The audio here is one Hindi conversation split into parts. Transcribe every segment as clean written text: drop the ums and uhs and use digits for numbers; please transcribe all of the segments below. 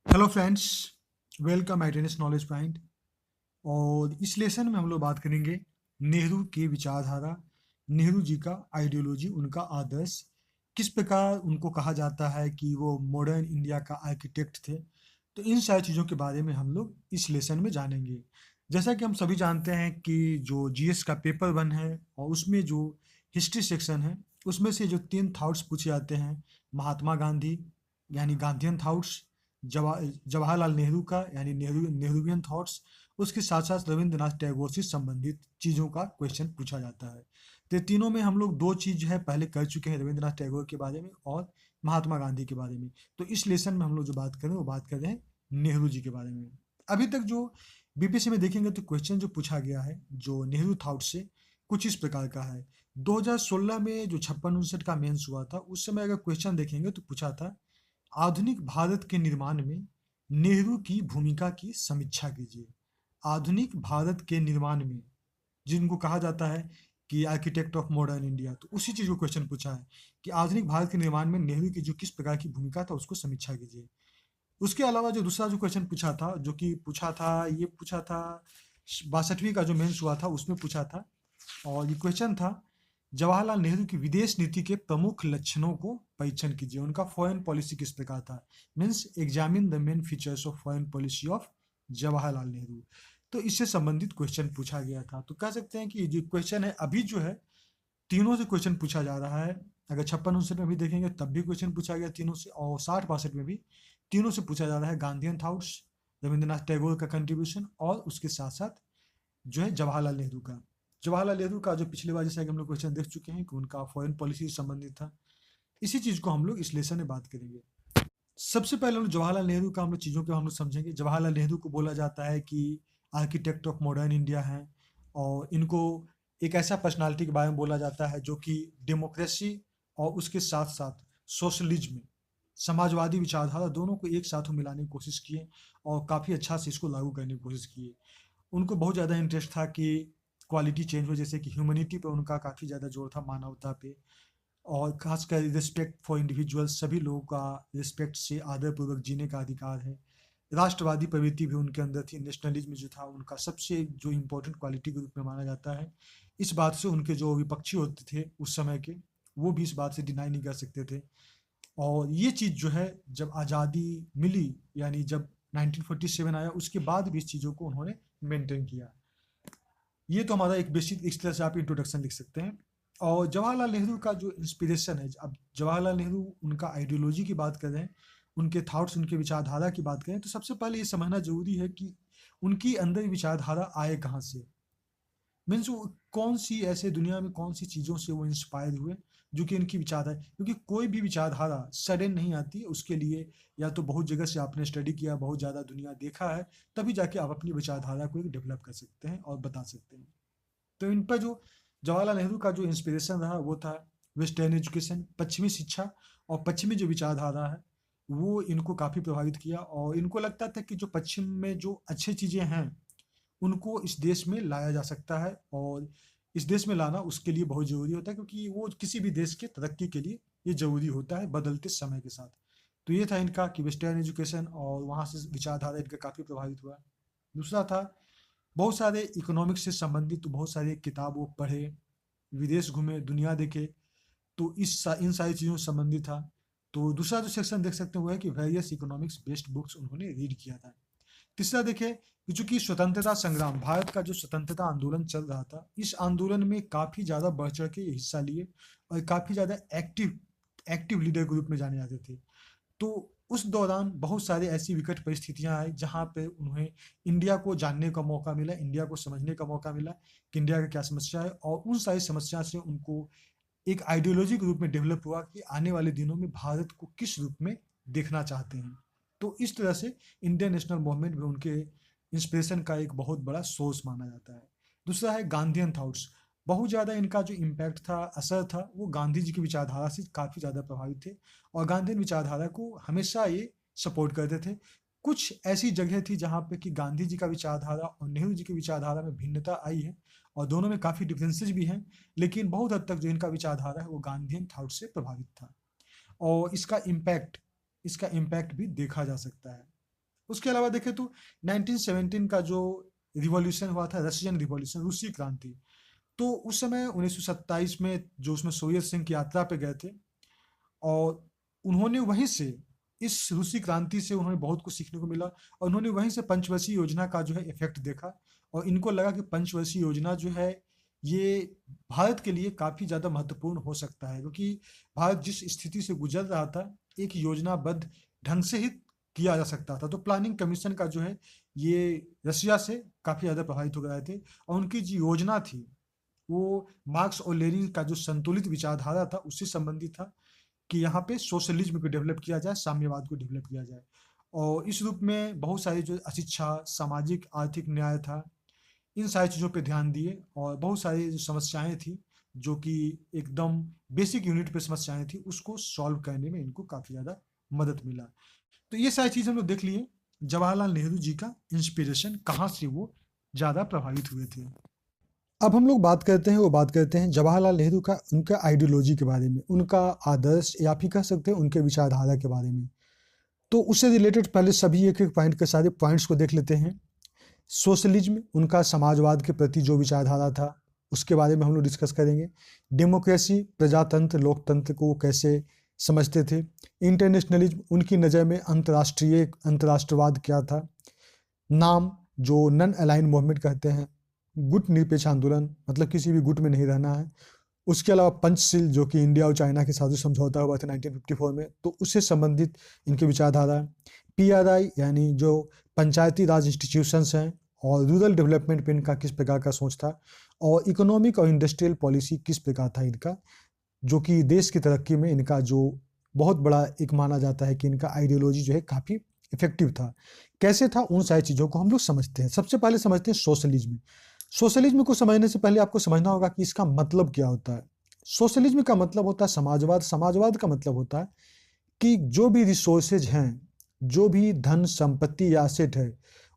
Hello friends, welcome eight tennis knowledge point. और इस लेसन में हम लोग बात करेंगे नेहरू की विचारधारा, नेहरू जी का आइडियोलॉजी, उनका आदर्श, किस प्रकार उनको कहा जाता है कि वो मॉडर्न इंडिया का आर्किटेक्ट थे। तो इन सारी चीज़ों के बारे में हम लोग इस लेसन में जानेंगे। जैसा कि हम सभी जानते हैं कि जो जीएस का पेपर वन है और उसमें जो हिस्ट्री सेक्शन है, उसमें से जो 3 थॉट्स पूछे जाते हैं, महात्मा गांधी यानी गांधीयन थॉट्स, जवाहरलाल नेहरू का यानी नेहरूवियन थॉट्स, उसके साथ साथ रविंद्रनाथ टैगोर से संबंधित चीज़ों का क्वेश्चन पूछा जाता है। तो ये तीनों में हम लोग दो चीज़ है पहले कर चुके हैं, रविंद्रनाथ टैगोर के बारे में और महात्मा गांधी के बारे में। तो इस लेसन में हम लोग जो बात करें वो बात कर रहे हैं नेहरू जी के बारे में। अभी तक जो बीपीएससी में देखेंगे तो क्वेश्चन जो पूछा गया है जो नेहरू थॉट से कुछ इस प्रकार का है। 2016 में जो 56-59 का मेंस हुआ था, उस समय अगर क्वेश्चन देखेंगे तो पूछा था, आधुनिक भारत के निर्माण में नेहरू की भूमिका की समीक्षा कीजिए। आधुनिक भारत के निर्माण में, जिनको कहा जाता है कि आर्किटेक्ट ऑफ मॉडर्न इंडिया, तो उसी चीज को क्वेश्चन पूछा है कि आधुनिक भारत के निर्माण में नेहरू की जो किस प्रकार की भूमिका था उसको समीक्षा कीजिए। उसके अलावा जो दूसरा जो क्वेश्चन पूछा था, जो कि पूछा था 62वीं का जो मेंस हुआ था उसमें पूछा था। और ये क्वेश्चन था, जवाहरलाल नेहरू की विदेश नीति के प्रमुख लक्षणों को परीक्षण कीजिए। उनका फॉरेन पॉलिसी किस प्रकार था, means examine the main features of foreign policy of Jawaharlal Nehru. तो इससे संबंधित क्वेश्चन पूछा गया था। तो कह सकते हैं कि जो क्वेश्चन है अभी जो है तीनों से क्वेश्चन पूछा जा रहा है। अगर 56-59 में भी देखेंगे तब भी क्वेश्चन पूछा गया तीनों से, और 60-62 में भी तीनों से पूछा जा रहा है। गांधीयन थॉट्स, रविंद्रनाथ टैगोर का कंट्रीब्यूशन और उसके साथ साथ जो है जवाहरलाल नेहरू का। जवाहरलाल नेहरू का जो पिछले बार जैसा कि हम लोग क्वेश्चन देख चुके हैं कि उनका फॉरेन पॉलिसी से संबंधित था। इसी चीज को हम लोग इस लेसन में बात करेंगे। सबसे पहले हम लोग जवाहरलाल नेहरू का हम लोग चीज़ों को हम लोग समझेंगे। जवाहरलाल नेहरू को बोला जाता है कि आर्किटेक्ट ऑफ मॉडर्न इंडिया हैं, और इनको एक ऐसा पर्सनालिटी के बारे में बोला जाता है जो कि डेमोक्रेसी और उसके साथ साथ सोशलिज्म, समाजवादी विचारधारा दोनों को एक साथ मिलाने की कोशिश किए और काफ़ी अच्छा से इसको लागू करने की कोशिश किए। उनको बहुत ज़्यादा इंटरेस्ट था कि क्वालिटी चेंज हो, जैसे कि ह्यूमैनिटी पे उनका काफ़ी ज़्यादा जोर था, मानवता पे, और खासकर रिस्पेक्ट फॉर इंडिविजुअल्स, सभी लोगों का रिस्पेक्ट से आदरपूर्वक जीने का अधिकार है। राष्ट्रवादी प्रवृत्ति भी उनके अंदर थी, नेशनलिज्म जो था उनका सबसे जो इम्पोर्टेंट क्वालिटी के रूप में माना जाता है। इस बात से उनके जो विपक्षी होते थे उस समय के, वो भी इस बात से डिनाई नहीं कर सकते थे। और ये चीज़ जो है जब आज़ादी मिली, यानी जब 1947 आया, उसके बाद भी इस चीज़ों को उन्होंने मेंटेन किया। ये तो हमारा एक बेसिक, इस तरह से आप इंट्रोडक्शन लिख सकते हैं। और जवाहरलाल नेहरू का जो इंस्पिरेशन है, अब जवाहरलाल नेहरू उनका आइडियोलॉजी की बात करें, उनके थॉट्स, उनके विचारधारा की बात करें, तो सबसे पहले ये समझना जरूरी है कि उनकी अंदर विचारधारा आए कहाँ से। मीन्स वो कौन सी ऐसे दुनिया में कौन सी चीज़ों से वो इंस्पायर हुए जो कि इनकी विचारधारा, क्योंकि कोई भी विचारधारा सडन नहीं आती है। उसके लिए या तो बहुत जगह से आपने स्टडी किया, बहुत ज़्यादा दुनिया देखा है, तभी जाके आप अपनी विचारधारा को एक डेवलप कर सकते हैं और बता सकते हैं। तो इन पर जो जवाहरलाल नेहरू का जो इंस्पिरेशन रहा वो था वेस्टर्न एजुकेशन, पश्चिमी शिक्षा और पश्चिमी जो विचारधारा है वो इनको काफ़ी प्रभावित किया। और इनको लगता था कि जो पश्चिम में जो अच्छी चीज़ें हैं उनको इस देश में लाया जा सकता है, और इस देश में लाना उसके लिए बहुत ज़रूरी होता है, क्योंकि वो किसी भी देश के तरक्की के लिए ये ज़रूरी होता है बदलते समय के साथ। तो ये था इनका कि वेस्टर्न एजुकेशन, और वहाँ से विचारधारा इनका काफ़ी प्रभावित हुआ। दूसरा था, बहुत सारे इकोनॉमिक्स से संबंधित तो बहुत सारे किताब वो पढ़े, विदेश घूमे, दुनिया देखे, तो इन सारी चीज़ों से संबंधित था। तो दूसरा जो सेक्शन देख सकते हैं वो है कि वेरियस इकोनॉमिक्स बेस्ड बुक्स उन्होंने रीड किया था। तीसरा देखिए कि चूंकि स्वतंत्रता संग्राम, भारत का जो स्वतंत्रता आंदोलन चल रहा था, इस आंदोलन में काफ़ी ज़्यादा बढ़ चढ़ के हिस्सा लिए और काफ़ी ज़्यादा एक्टिव एक्टिव लीडर के रूप में जाने जाते थे। तो उस दौरान बहुत सारी ऐसी विकट परिस्थितियां आई जहां पे उन्हें इंडिया को जानने का मौका मिला, इंडिया को समझने का मौका मिला कि इंडिया का क्या समस्या है, और उन सारी समस्या से उनको एक आइडियोलॉजी के रूप में डेवलप हुआ कि आने वाले दिनों में भारत को किस रूप में देखना चाहते हैं। तो इस तरह से इंडियन नेशनल मूवमेंट भी उनके इंस्पिरेशन का एक बहुत बड़ा सोर्स माना जाता है। दूसरा है गांधीयन थॉट्स। बहुत ज़्यादा इनका जो इम्पैक्ट था, असर था, वो गांधी जी की विचारधारा से काफ़ी ज़्यादा प्रभावित थे, और गांधीयन विचारधारा को हमेशा ये सपोर्ट करते थे। कुछ ऐसी जगह थी जहाँ पे कि गांधी जी का विचारधारा और नेहरू जी की विचारधारा में भिन्नता आई है, और दोनों में काफ़ी डिफरेंसेस भी हैं, लेकिन बहुत हद तक जो इनका विचारधारा है वो गांधीयन थॉट से प्रभावित था। और इसका इम्पैक्ट भी देखा जा सकता है। उसके अलावा देखें तो 1917 का जो रिवॉल्यूशन हुआ था, रशियन रिवॉल्यूशन, रूसी क्रांति, तो उस समय 1927 में जो उसमें सोवियत संघ की यात्रा पे गए थे, और उन्होंने वहीं से, इस रूसी क्रांति से उन्होंने बहुत कुछ सीखने को मिला, और उन्होंने वहीं से पंचवर्षीय योजना का जो है इफेक्ट देखा, और इनको लगा कि पंचवर्षीय योजना जो है ये भारत के लिए काफ़ी ज़्यादा महत्वपूर्ण हो सकता है, क्योंकि भारत जिस स्थिति से गुजर रहा था, एक योजनाबद्ध ढंग से ही किया जा सकता था। तो प्लानिंग कमीशन का जो है ये रशिया से काफ़ी ज़्यादा प्रभावित हो गए थे, और उनकी जो योजना थी वो मार्क्स और लेनिन का जो संतुलित विचारधारा था उससे संबंधित था, कि यहाँ पे सोशलिज्म को डेवलप किया जाए, साम्यवाद को डेवलप किया जाए। और इस रूप में बहुत सारी जो अशिक्षा, सामाजिक आर्थिक न्याय था, इन सारी चीज़ों पे ध्यान दिए, और बहुत सारी जो समस्याएं थी जो कि एकदम बेसिक यूनिट पे समस्याएं थी, उसको सॉल्व करने में इनको काफ़ी ज़्यादा मदद मिला। तो ये सारी चीज़ हम लोग देख लिए, जवाहरलाल नेहरू जी का इंस्पिरेशन कहाँ से वो ज़्यादा प्रभावित हुए थे। अब हम लोग बात करते हैं, वो बात करते हैं जवाहरलाल नेहरू का, उनका आइडियोलॉजी के बारे में, उनका आदर्श, या फिर कह सकते हैं उनके विचारधारा के बारे में। तो उससे रिलेटेड पहले सभी एक एक पॉइंट के सारे पॉइंट्स को देख लेते हैं। सोशलिज्म, उनका समाजवाद के प्रति जो विचारधारा था उसके बारे में हम लोग डिस्कस करेंगे। डेमोक्रेसी, प्रजातंत्र, लोकतंत्र को वो कैसे समझते थे। इंटरनेशनलिज्म, उनकी नज़र में अंतर्राष्ट्रवाद क्या था। नाम, जो नन अलाइन मूवमेंट कहते हैं, गुट निरपेक्ष आंदोलन, मतलब किसी भी गुट में नहीं रहना है। उसके अलावा पंचशील, जो कि इंडिया और चाइना के साथ समझौता हुआ था 1954 में, तो उससे संबंधित इनके विचारधारा। पीआरआई, यानी जो पंचायती राज इंस्टीट्यूशंस हैं, और रूरल डेवलपमेंट पे इनका किस प्रकार का सोच था, और इकोनॉमिक और इंडस्ट्रियल पॉलिसी किस प्रकार था इनका, जो कि देश की तरक्की में इनका जो बहुत बड़ा एक माना जाता है कि इनका आइडियोलॉजी जो है काफ़ी इफेक्टिव था। कैसे था, उन सारी चीज़ों को हम लोग समझते हैं। सबसे पहले समझते हैं सोशलिज्म। सोशलिज्म को समझने से पहले आपको समझना होगा कि इसका मतलब क्या होता है। सोशलिज्म का मतलब होता है समाजवाद। समाजवाद का मतलब होता है कि जो भी रिसोर्सेज हैं, जो भी धन संपत्ति या एसेट है,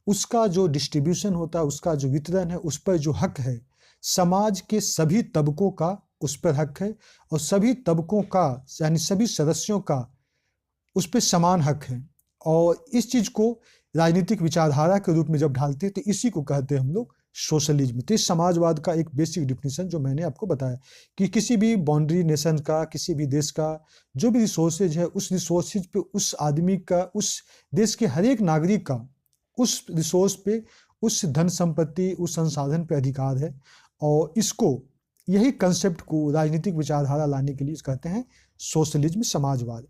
उसका जो डिस्ट्रीब्यूशन होता है, उसका जो वितरण है, उस पर जो हक है, समाज के सभी तबकों का उस पर हक है, और सभी तबकों का यानी सभी सदस्यों का उस पर समान हक है। और इस चीज़ को राजनीतिक विचारधारा के रूप में जब ढालते हैं तो इसी को कहते हैं हम लोग सोशलिज्म। तो इस समाजवाद का एक बेसिक डिफिनीशन जो मैंने आपको बताया, कि किसी भी बाउंड्री नेशन का, किसी भी देश का जो भी रिसोर्सेज है, उस रिसोर्सेज पे उस आदमी का, उस देश के हर एक नागरिक का उस रिसोर्स पे, उस धन संपत्ति, उस संसाधन पे अधिकार है। और इसको, यही कंसेप्ट को राजनीतिक विचारधारा लाने के लिए कहते हैं सोशलिज्म, समाजवाद।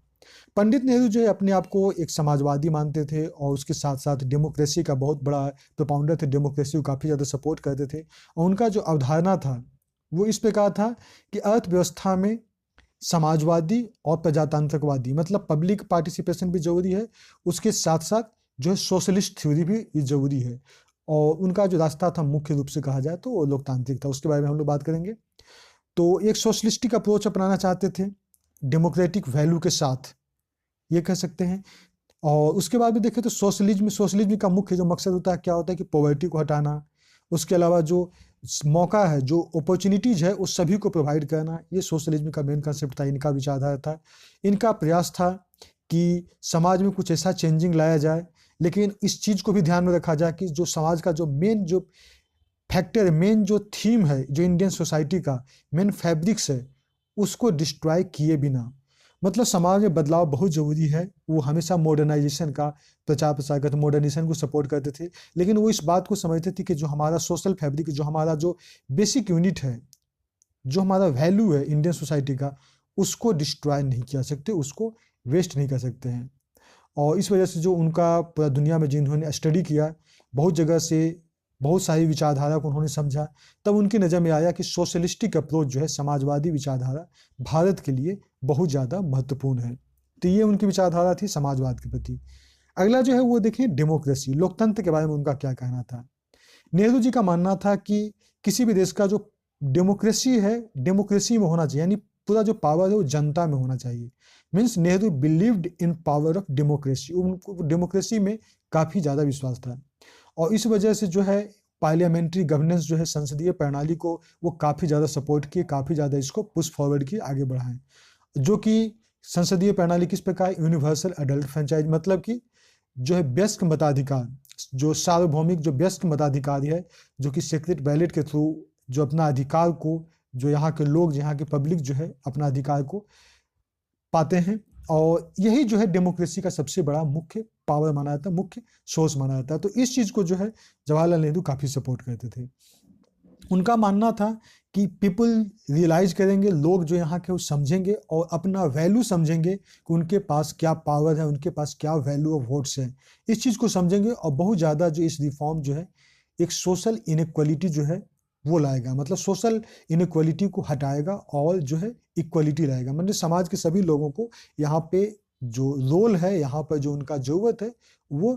पंडित नेहरू जो है अपने आप को एक समाजवादी मानते थे, और उसके साथ साथ डेमोक्रेसी का बहुत बड़ा प्रोपाउंडर थे, डेमोक्रेसी को काफ़ी ज़्यादा सपोर्ट करते थे। और उनका जो अवधारणा था वो इस प्रकार था कि अर्थव्यवस्था में समाजवादी और प्रजातांत्रिकवादी, मतलब पब्लिक पार्टिसिपेशन भी जरूरी है, उसके साथ साथ जो है सोशलिस्ट थ्योरी भी जरूरी है। और उनका जो रास्ता था मुख्य रूप से कहा जाए तो वो लोकतांत्रिक था। उसके बारे में हम लोग बात करेंगे। तो एक सोशलिस्टिक अप्रोच अपनाना चाहते थे डेमोक्रेटिक वैल्यू के साथ, ये कह सकते हैं। और उसके बाद भी देखें तो सोशलिज्म का मुख्य जो मकसद होता है क्या होता है कि पॉवर्टी को हटाना। उसके अलावा जो मौका है, जो अपॉर्चुनिटीज है, उस सभी को प्रोवाइड करना, ये सोशलिज्म का मेन कंसेप्ट था, इनका विचारधारा था। इनका प्रयास था कि समाज में कुछ ऐसा चेंजिंग लाया जाए, लेकिन इस चीज़ को भी ध्यान में रखा जाए कि जो समाज का जो मेन जो फैक्टर, मेन जो थीम है, जो इंडियन सोसाइटी का मेन फैब्रिक्स है, उसको डिस्ट्रॉय किए बिना, मतलब समाज में बदलाव बहुत ज़रूरी है। वो हमेशा मॉडर्नाइजेशन का प्रचार प्रसार करते, मॉडर्नाइजेशन को सपोर्ट करते थे, लेकिन वो इस बात को समझते थे कि जो हमारा सोशल फैब्रिक, जो हमारा जो बेसिक यूनिट है, जो हमारा वैल्यू है इंडियन सोसाइटी का, उसको डिस्ट्रॉय नहीं किया सकते, उसको वेस्ट नहीं कर सकते हैं। और इस वजह से जो उनका पूरा दुनिया में जिन्होंने स्टडी किया, बहुत जगह से बहुत सारी विचारधारा को उन्होंने समझा, तब उनकी नज़र में आया कि सोशलिस्टिक अप्रोच जो है, समाजवादी विचारधारा, भारत के लिए बहुत ज़्यादा महत्वपूर्ण है। तो ये उनकी विचारधारा थी समाजवाद के प्रति। अगला जो है वो देखें डेमोक्रेसी, लोकतंत्र के बारे में उनका क्या कहना था। नेहरू जी का मानना था कि किसी भी देश का जो डेमोक्रेसी है, डेमोक्रेसी में होना चाहिए, यानी पूरा जो पावर है वो जनता में होना चाहिए। Means Nehru believed in power of democracy, उनको डेमोक्रेसी में काफ़ी ज़्यादा विश्वास था। और इस वजह से जो है पार्लियामेंट्री गवर्नेंस जो है, संसदीय प्रणाली को वो काफ़ी ज़्यादा सपोर्ट किए, काफ़ी ज़्यादा इसको पुश फॉरवर्ड किए, आगे बढ़ाएं। जो कि संसदीय प्रणाली किस प्रकार, यूनिवर्सल अडल्ट फ्रेंचाइज, मतलब कि जो है वयस्क मताधिकार, जो सार्वभौमिक जो वयस्क मताधिकारी है, जो कि सीक्रेट बैलेट के थ्रू जो अपना अधिकार को, जो यहाँ के लोग, यहाँ के पब्लिक जो है अपना अधिकार को पाते हैं। और यही जो है डेमोक्रेसी का सबसे बड़ा मुख्य पावर माना जाता है, मुख्य सोर्स माना जाता है। तो इस चीज़ को जो है जवाहरलाल नेहरू काफ़ी सपोर्ट करते थे। उनका मानना था कि पीपल रियलाइज करेंगे, लोग जो यहाँ के वो समझेंगे और अपना वैल्यू समझेंगे कि उनके पास क्या पावर है, उनके पास क्या वैल्यू ऑफ वोट्स है, इस चीज़ को समझेंगे। और बहुत ज़्यादा जो इस रिफॉर्म जो है एक सोशल इनक्वलिटी जो है वो लाएगा, मतलब सोशल इनक्वलिटी को हटाएगा और जो है इक्वलिटी लाएगा, मतलब समाज के सभी लोगों को यहाँ पे जो रोल है, यहाँ पर जो उनका ज़रूरत है वो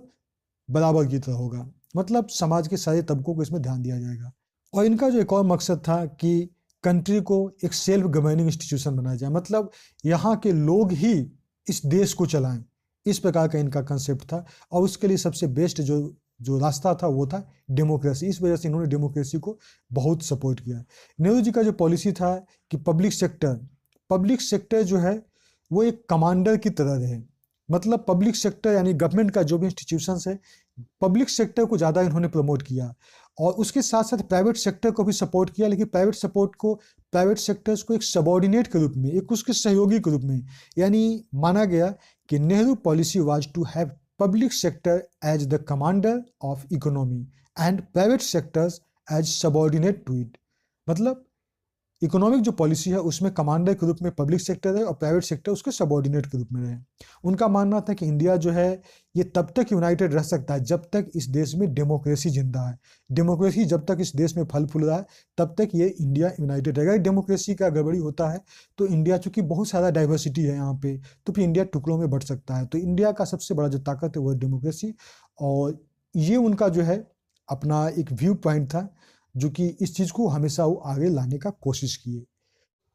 बराबर की तरह होगा, मतलब समाज के सारे तबकों को इसमें ध्यान दिया जाएगा। और इनका जो एक और मकसद था कि कंट्री को एक सेल्फ गवर्निंग इंस्टीट्यूशन बनाया जाए, मतलब यहाँ के लोग ही इस देश को चलाएं, इस प्रकार का इनका कंसेप्ट था। और उसके लिए सबसे बेस्ट जो जो रास्ता था वो था डेमोक्रेसी। इस वजह से इन्होंने डेमोक्रेसी को बहुत सपोर्ट किया। नेहरू जी का जो पॉलिसी था कि पब्लिक सेक्टर जो है वो एक कमांडर की तरह रहे, मतलब पब्लिक सेक्टर यानी गवर्नमेंट का जो भी इंस्टीट्यूशंस है, पब्लिक सेक्टर को ज़्यादा इन्होंने प्रमोट किया। और उसके साथ साथ प्राइवेट सेक्टर को भी सपोर्ट किया, लेकिन प्राइवेट सेक्टर्स को एक सबॉर्डिनेट के रूप में, एक उसके सहयोगी के रूप में, यानी माना गया कि Nehru policy was to have public sector as the commander of economy and private sectors as subordinate to it. मतलब इकोनॉमिक जो पॉलिसी है उसमें कमांडर के रूप में पब्लिक सेक्टर है और प्राइवेट सेक्टर उसके सबॉर्डिनेट के रूप में रहे। उनका मानना था कि इंडिया जो है ये तब तक यूनाइटेड रह सकता है जब तक इस देश में डेमोक्रेसी जिंदा है। डेमोक्रेसी जब तक इस देश में फल फूल रहा है तब तक ये इंडिया यूनाइटेड रहेगा। डेमोक्रेसी का गड़बड़ी होता है तो इंडिया, चूंकि बहुत सारा डाइवर्सिटी है यहाँ पे, तो फिर इंडिया टुकड़ों में बढ़ सकता है। तो इंडिया का सबसे बड़ा जो ताकत है वो है डेमोक्रेसी, और ये उनका जो है अपना एक व्यू पॉइंट था जो कि इस चीज़ को हमेशा वो आगे लाने का कोशिश किए।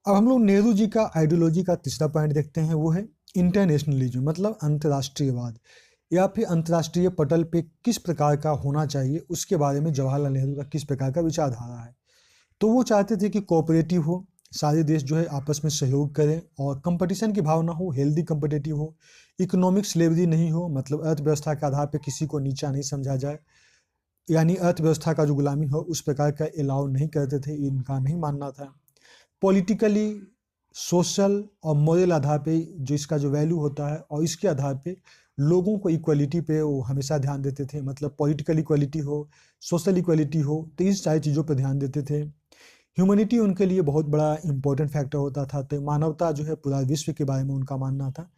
अब हम लोग नेहरू जी का आइडियोलॉजी का तीसरा पॉइंट देखते हैं, वो है इंटरनेशनलिज्म, मतलब अंतर्राष्ट्रीयवाद, या फिर अंतर्राष्ट्रीय पटल पे किस प्रकार का होना चाहिए, उसके बारे में जवाहरलाल नेहरू का किस प्रकार का विचारधारा है। तो वो चाहते थे कि कोऑपरेटिव हो, सारे देश जो है आपस में सहयोग करें और कंपटीशन की भावना हो, हेल्दी कंपटेटिव हो, इकोनॉमिक स्लेवरी नहीं हो, मतलब अर्थव्यवस्था के आधार पर किसी को नीचा नहीं समझा जाए, यानी अर्थव्यवस्था का जो गुलामी हो उस प्रकार का अलाउ नहीं करते थे, इनका नहीं मानना था। पॉलिटिकली, सोशल और मॉरल आधार पे जो इसका जो वैल्यू होता है और इसके आधार पे लोगों को इक्वलिटी पे वो हमेशा ध्यान देते थे, मतलब पॉलिटिकल इक्वलिटी हो, सोशल इक्वलिटी हो, तो इस सारी चीज़ों पर ध्यान देते थे। ह्यूमैनिटी उनके लिए बहुत बड़ा इंपॉर्टेंट फैक्टर होता था, तो मानवता जो है पूरा विश्व के बारे में उनका मानना था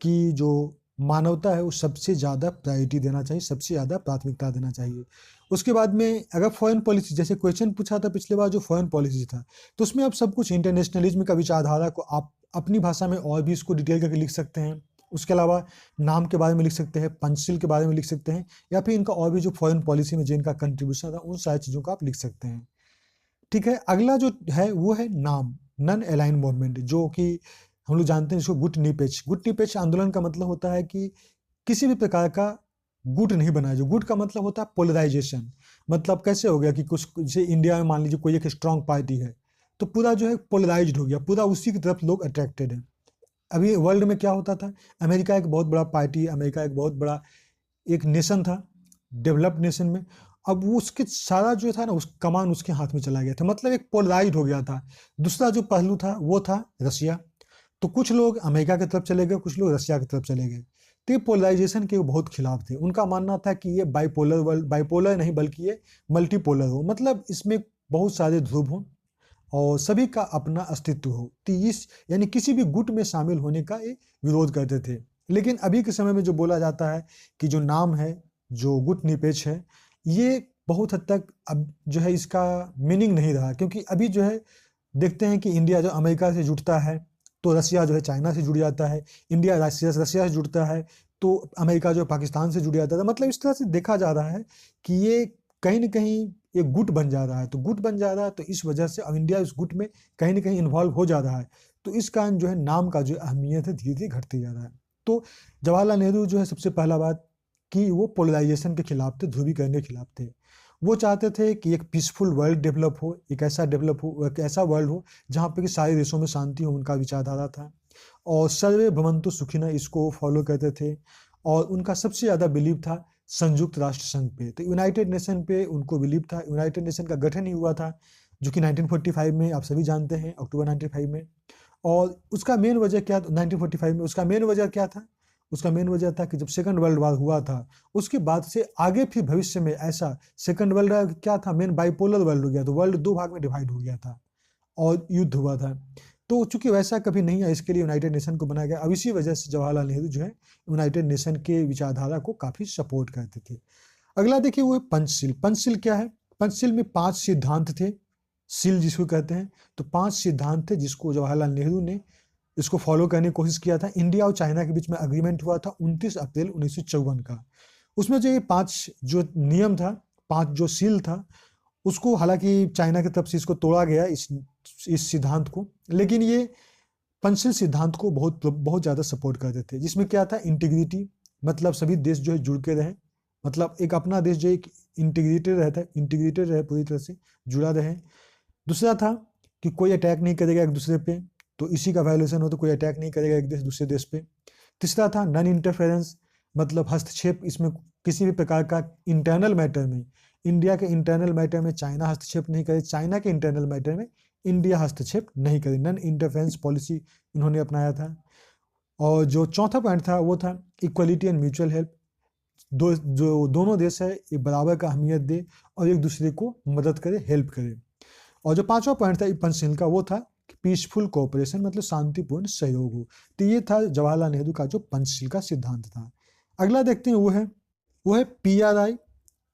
कि जो मानवता है वो सबसे ज़्यादा प्रायोरिटी देना चाहिए, सबसे ज़्यादा प्राथमिकता देना चाहिए। उसके बाद में अगर फॉरेन पॉलिसी, जैसे क्वेश्चन पूछा था पिछले बार जो फॉरेन पॉलिसी था, तो उसमें आप सब कुछ इंटरनेशनलिज्म का विचारधारा को आप अपनी भाषा में और भी इसको डिटेल करके लिख सकते हैं। उसके अलावा नाम के बारे में लिख सकते हैं, पंचशील के बारे में लिख सकते हैं, या फिर इनका और भी जो फॉरेन पॉलिसी में जिनका कंट्रीब्यूशन था उन सारी चीज़ों को आप लिख सकते हैं। ठीक है, अगला जो है वो है नाम, नॉन अलाइन मूवमेंट, जो कि हम लोग जानते हैं इसको गुट निरपेक्ष। गुट निरपेक्ष आंदोलन का मतलब होता है कि किसी भी प्रकार का गुट नहीं बनाया। जो गुट का मतलब होता है पोलराइजेशन, मतलब कैसे हो गया कि कुछ, जैसे इंडिया में मान लीजिए कोई एक स्ट्रांग पार्टी है तो पूरा जो है पोलराइज्ड हो गया, पूरा उसी की तरफ लोग अट्रैक्टेड है। अभी वर्ल्ड में क्या होता था, अमेरिका एक बहुत बड़ा पार्टी, अमेरिका एक बहुत बड़ा एक नेशन था डेवलप्ड नेशन में, अब वो उसके सारा जो था ना उस कमान उसके हाथ में चला गया था, मतलब एक पोलराइज्ड हो गया था। दूसरा जो पहलू था वो था रसिया, तो कुछ लोग अमेरिका की तरफ चले गए, कुछ लोग रसिया की तरफ चले गए। तो ये पोलराइजेशन के वो बहुत खिलाफ थे। उनका मानना था कि ये बाइपोलर वर्ल्ड, बाइपोलर नहीं बल्कि ये मल्टीपोलर हो, मतलब इसमें बहुत सारे ध्रुव हों और सभी का अपना अस्तित्व हो। तो इस यानी किसी भी गुट में शामिल होने का ये विरोध करते थे। लेकिन अभी के समय में जो बोला जाता है कि जो नाम है, जो गुट निरपेक्ष है, ये बहुत हद तक अब जो है इसका मीनिंग नहीं रहा, क्योंकि अभी जो है देखते हैं कि इंडिया जो अमेरिका से जुड़ता है तो रसिया जो है चाइना से जुड़ जाता है, इंडिया रसिया से जुड़ता है तो अमेरिका जो है पाकिस्तान से जुड़ जाता है। मतलब इस तरह से देखा जा रहा है कि ये कहीं ना कहीं एक गुट बन जा रहा है, तो गुट बन जा रहा है, तो इस वजह से अब इंडिया इस गुट में कहीं ना कहीं इन्वॉल्व हो जा रहा है। तो इस कारण जो है नाम का जो अहमियत है धीरे धीरे घटते जा रहा है। तो जवाहरलाल नेहरू जो है सबसे पहला बात कि वो पोलराइजेशन के खिलाफ थे, ध्रुवीकरण के खिलाफ थे। वो चाहते थे कि एक पीसफुल वर्ल्ड डेवलप हो, एक ऐसा वर्ल्ड हो जहाँ पे कि सारे देशों में शांति हो, उनका विचारधारा था। और सर्वे भवन्तु सुखिनः इसको फॉलो करते थे। और उनका सबसे ज़्यादा बिलीव था संयुक्त राष्ट्र संघ पे। तो यूनाइटेड नेशन पे उनको बिलीव था। यूनाइटेड नेशन का गठन ही हुआ था जो कि 1945 में, आप सभी जानते हैं, अक्टूबर 1945 में। और उसका मेन वजह क्या था 1945 में? उसका मेन वजह क्या था? उसका मेन वजह था कि जब सेकंड वर्ल्ड वॉर हुआ था उसके बाद से आगे फिर भविष्य में ऐसा सेकंड वर्ल्ड वॉर क्या था, मेन बाइपोलर वर्ल्ड हो गया, तो वर्ल्ड दो भाग में डिवाइड हो गया था और युद्ध हुआ था। तो चूंकि वैसा कभी नहीं है, इसके लिए यूनाइटेड नेशन को बनाया गया। अब इसी वजह से जवाहरलाल नेहरू जो है यूनाइटेड नेशन के विचारधारा को काफी सपोर्ट करते थे। अगला देखिए वो है पंचशील। पंचशील क्या है? पंचशील में 5 सिद्धांत थे, सील जिसको कहते हैं। तो 5 सिद्धांत थे जिसको जवाहरलाल नेहरू ने इसको फॉलो करने की कोशिश किया था। इंडिया और चाइना के बीच में अग्रीमेंट हुआ था 29 अप्रैल 1954 का। उसमें जो ये 5 जो नियम था, 5 जो सील था, उसको हालांकि चाइना की तरफ से इसको तोड़ा गया इस सिद्धांत को, लेकिन ये पंचशील सिद्धांत को बहुत बहुत ज़्यादा सपोर्ट करते थे। जिसमें क्या था? इंटीग्रिटी, मतलब सभी देश जो है जुड़ के रहें, मतलब एक अपना देश जो एक इंटीग्रेटेड रहता है, इंटीग्रेटेड रहे, पूरी तरह से जुड़ा रहे। दूसरा था कि कोई अटैक नहीं करेगा एक दूसरे पे, तो इसी का वायोलेशन हो तो कोई अटैक नहीं करेगा एक देश दूसरे देश पे। तीसरा था नॉन इंटरफेरेंस, मतलब हस्तक्षेप इसमें किसी भी प्रकार का इंटरनल मैटर में, इंडिया के इंटरनल मैटर में चाइना हस्तक्षेप नहीं करे, चाइना के इंटरनल मैटर में इंडिया हस्तक्षेप नहीं करे। नॉन इंटरफेरेंस पॉलिसी इन्होंने अपनाया था। और जो चौथा पॉइंट था वो था इक्वलिटी एंड म्यूचुअल हेल्प, जो दोनों देश है एक बराबर का अहमियत दे और एक दूसरे को मदद करे, हेल्प करे। और जो पांचवा पॉइंट था पंचशील का वो था पीसफुल कोऑपरेशन, मतलब शांतिपूर्ण सहयोग हो। तो ये था जवाहरलाल नेहरू का जो पंचशील का सिद्धांत था। अगला देखते हैं वो है PRI,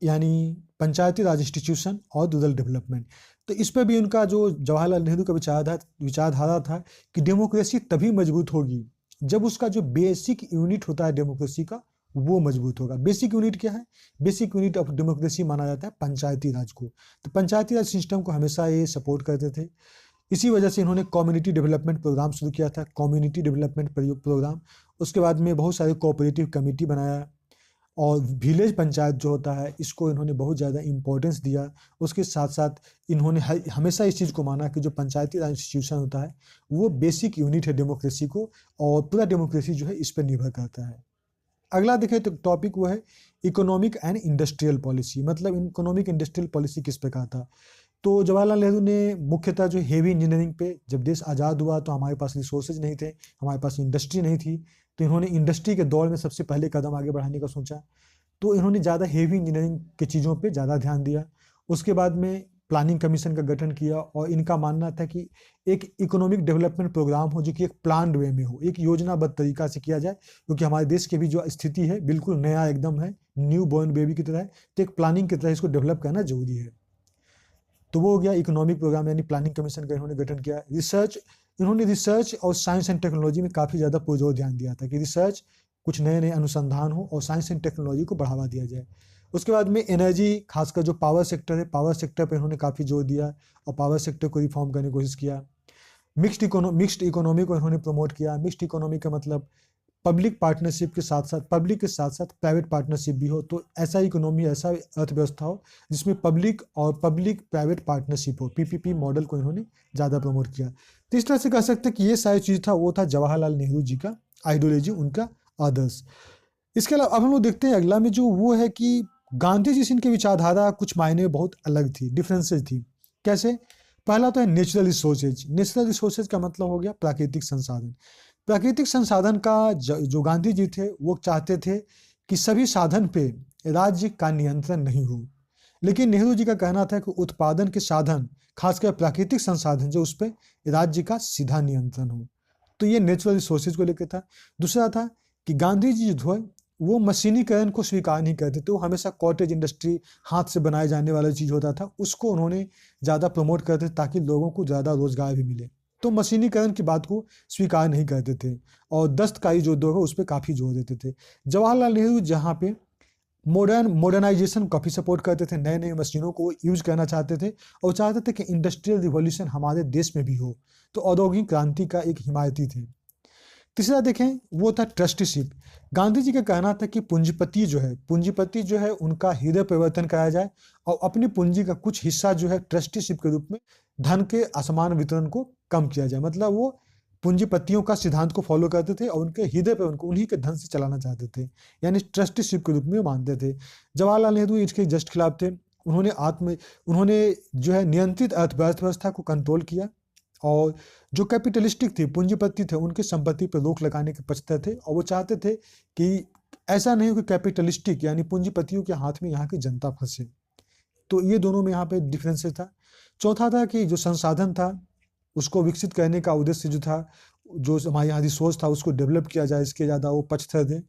यानी पंचायती राज इंस्टीट्यूशन और रूरल डेवलपमेंट। तो इस पर भी उनका जो जवाहरलाल नेहरू का विचारधारा था कि डेमोक्रेसी तभी मजबूत होगी जब उसका जो बेसिक यूनिट होता है डेमोक्रेसी का वो मजबूत होगा। बेसिक यूनिट क्या है? बेसिक यूनिट ऑफ डेमोक्रेसी माना जाता है पंचायती राज को। तो पंचायती राज सिस्टम को हमेशा ये सपोर्ट करते थे। इसी वजह से इन्होंने कम्युनिटी डेवलपमेंट प्रोग्राम शुरू किया था, कम्युनिटी डेवलपमेंट प्रोग्राम। उसके बाद में बहुत सारे कोऑपरेटिव कमेटी बनाया और विलेज पंचायत जो होता है इसको इन्होंने बहुत ज़्यादा इम्पोर्टेंस दिया। उसके साथ साथ इन्होंने हमेशा इस चीज़ को माना कि जो पंचायती राज इंस्टीट्यूशन होता है वो बेसिक यूनिट है डेमोक्रेसी को, और पूरा डेमोक्रेसी जो है इस पर निर्भर करता है। अगला देखें तो टॉपिक वो है इकोनॉमिक एंड इंडस्ट्रियल पॉलिसी, मतलब इकोनॉमिक इंडस्ट्रियल पॉलिसी किस प्रकार था। तो जवाहरलाल नेहरू ने मुख्यतः जो हेवी इंजीनियरिंग पे, जब देश आज़ाद हुआ तो हमारे पास रिसोर्सेज नहीं थे, हमारे पास इंडस्ट्री नहीं थी, तो इन्होंने इंडस्ट्री के दौर में सबसे पहले कदम आगे बढ़ाने का सोचा। तो इन्होंने ज़्यादा हेवी इंजीनियरिंग के चीज़ों पे ज़्यादा ध्यान दिया। उसके बाद में प्लानिंग कमीशन का गठन किया और इनका मानना था कि एक इकोनॉमिक डेवलपमेंट प्रोग्राम हो जो कि एक प्लान्ड वे में हो, एक योजनाबद्ध तरीका से किया जाए, क्योंकि हमारे देश की भी जो स्थिति है बिल्कुल नया एकदम है, न्यू बॉर्न बेबी की तरह है, तो एक प्लानिंग की तरह इसको डेवलप करना जरूरी है। तो वो हो गया इकोनॉमिक प्रोग्राम, यानी प्लानिंग कमीशन का इन्होंने गठन किया। इन्होंने रिसर्च और साइंस एंड टेक्नोलॉजी में काफ़ी ज़्यादा पुरजोर ध्यान दिया था कि रिसर्च, कुछ नए नए अनुसंधान हो और साइंस एंड टेक्नोलॉजी को बढ़ावा दिया जाए। उसके बाद में एनर्जी, खासकर जो पावर सेक्टर है, पावर सेक्टर पर इन्होंने काफ़ी जोर दिया और पावर सेक्टर को रिफॉर्म करने की कोशिश किया। मिक्स्ड इकोनॉमी को इन्होंने प्रमोट किया। मिक्स्ड इकोनॉमी का मतलब पब्लिक पार्टनरशिप के साथ साथ, पब्लिक के साथ साथ प्राइवेट पार्टनरशिप भी हो, तो ऐसा इकोनॉमी, ऐसा अर्थव्यवस्था हो जिसमें पब्लिक और पब्लिक प्राइवेट पार्टनरशिप हो, PPP मॉडल को इन्होंने ज़्यादा प्रमोट किया। तो इस तरह से कह सकते हैं कि ये सारी चीज़ था, वो था जवाहरलाल नेहरू जी का आइडियोलॉजी, उनका आदर्श। इसके अलावा अब हम लोग देखते हैं अगला में जो वो है कि गांधी जी से इनकी विचारधारा कुछ मायने में बहुत अलग थी, डिफरेंसेस थी। कैसे? पहला तो है नेचुरल रिसोर्सेज। नेचुरल रिसोर्सेज का मतलब हो गया प्राकृतिक संसाधन। प्राकृतिक संसाधन का जो गांधी जी थे वो चाहते थे कि सभी साधन पे राज्य का नियंत्रण नहीं हो, लेकिन नेहरू जी का कहना था कि उत्पादन के साधन, खासकर प्राकृतिक संसाधन जो, उस पर राज्य का सीधा नियंत्रण हो। तो ये नेचुरल रिसोर्सेज को लेकर था। दूसरा था कि गांधी जी जो है वो मशीनीकरण को स्वीकार नहीं करते थे, वो हमेशा कॉटेज इंडस्ट्री, हाथ से बनाए जाने वाला चीज़ होता था, उसको उन्होंने ज़्यादा प्रमोट करते ताकि लोगों को ज़्यादा रोजगार भी मिले। तो मशीनीकरण की बात को स्वीकार नहीं करते थे और दस्तकारी जो उद्योग है उस पर काफ़ी जोर देते थे। जवाहरलाल नेहरू जहाँ पे मॉडर्नाइजेशन काफ़ी सपोर्ट करते थे, नए नए मशीनों को यूज करना चाहते थे और चाहते थे कि इंडस्ट्रियल रिवॉल्यूशन हमारे देश में भी हो, तो औद्योगिक क्रांति का एक हिमायती थे। तीसरा देखें वो था ट्रस्टीशिप। गांधी जी का कहना था कि पूंजीपति जो है उनका हृदय परिवर्तन कराया जाए और अपनी पूंजी का कुछ हिस्सा जो है ट्रस्टीशिप के रूप में धन के असमान वितरण को कम किया जाए। मतलब वो पूंजीपतियों का सिद्धांत को फॉलो करते थे और उनके हृदय पर उनको उन्हीं के धन से चलाना चाहते थे, यानी ट्रस्टीशिप के रूप में मानते थे। जवाहरलाल नेहरू इसके जस्ट खिलाफ थे। उन्होंने जो है नियंत्रित अर्थव्यवस्था को कंट्रोल किया, और जो कैपिटलिस्टिक थे, पूंजीपति थे, उनकी संपत्ति पर रोक लगाने के पक्षधर थे, और वो चाहते थे कि ऐसा नहीं हो कि कैपिटलिस्टिक यानी पूंजीपतियों के हाथ में यहाँ की जनता फंसे। तो ये दोनों में यहाँ पे डिफरेंसेस था। चौथा था कि जो संसाधन था उसको विकसित करने का उद्देश्य जो था, जो हमारे यहाँ रिसोर्स था उसको डेवलप किया जाए, इसके ज़्यादा वो पक्षधर थे।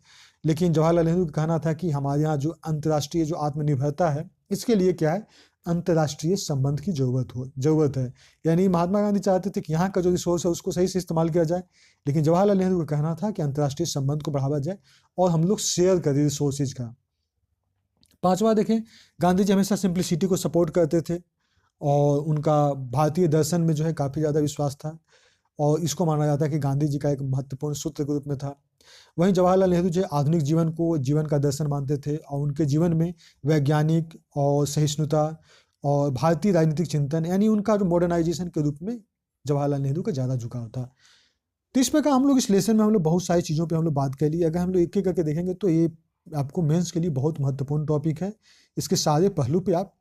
लेकिन जवाहरलाल नेहरू का कहना था कि हमारे यहाँ जो अंतर्राष्ट्रीय जो आत्मनिर्भरता है, इसके लिए क्या है, अंतर्राष्ट्रीय संबंध की जरूरत है। यानी महात्मा गांधी चाहते थे कि यहाँ का जो रिसोर्स है उसको सही से इस्तेमाल किया जाए, लेकिन जवाहरलाल नेहरू का कहना था कि अंतर्राष्ट्रीय संबंध को बढ़ावा जाए और हम लोग शेयर करें रिसोर्सेज का। पांचवा देखें, गांधी जी हमेशा सिंप्लिसिटी को सपोर्ट करते थे, और उनका भारतीय दर्शन में जो है काफ़ी ज़्यादा विश्वास था, और इसको माना जाता है कि गांधी जी का एक महत्वपूर्ण सूत्र के रूप में था। वहीं जवाहरलाल नेहरू जो आधुनिक जीवन को जीवन का दर्शन मानते थे, और उनके जीवन में वैज्ञानिक और सहिष्णुता और भारतीय राजनीतिक चिंतन, यानी उनका जो मॉडर्नाइजेशन के रूप में जवाहरलाल नेहरू का ज़्यादा झुकाव था। तो इस प्रकार हम लोग इस लेसन में हम लोग बहुत सारी चीज़ों पे हम लोग बात कर ली। अगर हम लोग एक एक करके देखेंगे तो ये आपको मेंस के लिए बहुत महत्वपूर्ण टॉपिक है। इसके सारे पहलू पे आप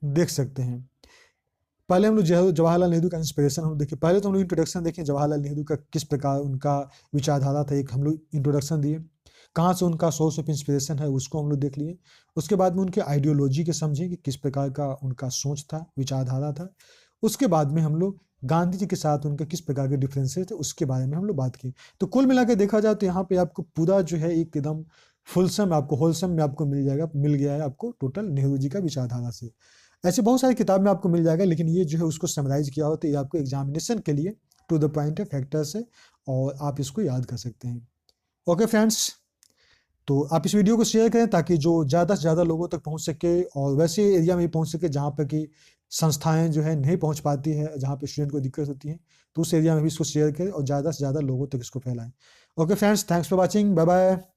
देख सकते हैं। पहले हम लोग जवाहरलाल नेहरू का इंस्पिरेशन हम देखिए। पहले तो हम लोग इंट्रोडक्शन देखें जवाहरलाल नेहरू का, किस प्रकार उनका विचारधारा था, एक हम लोग इंट्रोडक्शन दिए। कहाँ से उनका सोर्स ऑफ इंस्पिरेशन है उसको हम लोग देख लिए। उसके बाद में उनके आइडियोलॉजी के समझे कि किस प्रकार का उनका सोच था, विचारधारा था। उसके बाद में हम लोग गांधी जी के साथ उनके किस प्रकार के डिफरेंसेस थे उसके बारे में हम लोग बात की। तो कुल मिला के देखा जाए तो यहाँ पे आपको पूरा जो है एकदम फुलसम आपको होलसम में आपको मिल गया है आपको टोटल नेहरू जी का विचारधारा से। ऐसे बहुत सारी किताब में आपको मिल जाएगा, लेकिन ये जो है उसको समराइज किया हो तो ये आपको एग्जामिनेशन के लिए टू द पॉइंट है, फैक्टर्स है, और आप इसको याद कर सकते हैं। ओके फ्रेंड्स, तो आप इस वीडियो को शेयर करें ताकि जो ज़्यादा से ज़्यादा लोगों तक पहुंच सके, और वैसे एरिया में पहुंच सके जहां पर कि संस्थाएं जो है नहीं पहुंच पाती है, जहां पे स्टूडेंट को दिक्कत होती है, तो उस एरिया में भी इसको शेयर करें और ज़्यादा से ज़्यादा लोगों तक इसको फैलाएं। Okay friends, thanks for watching, bye bye.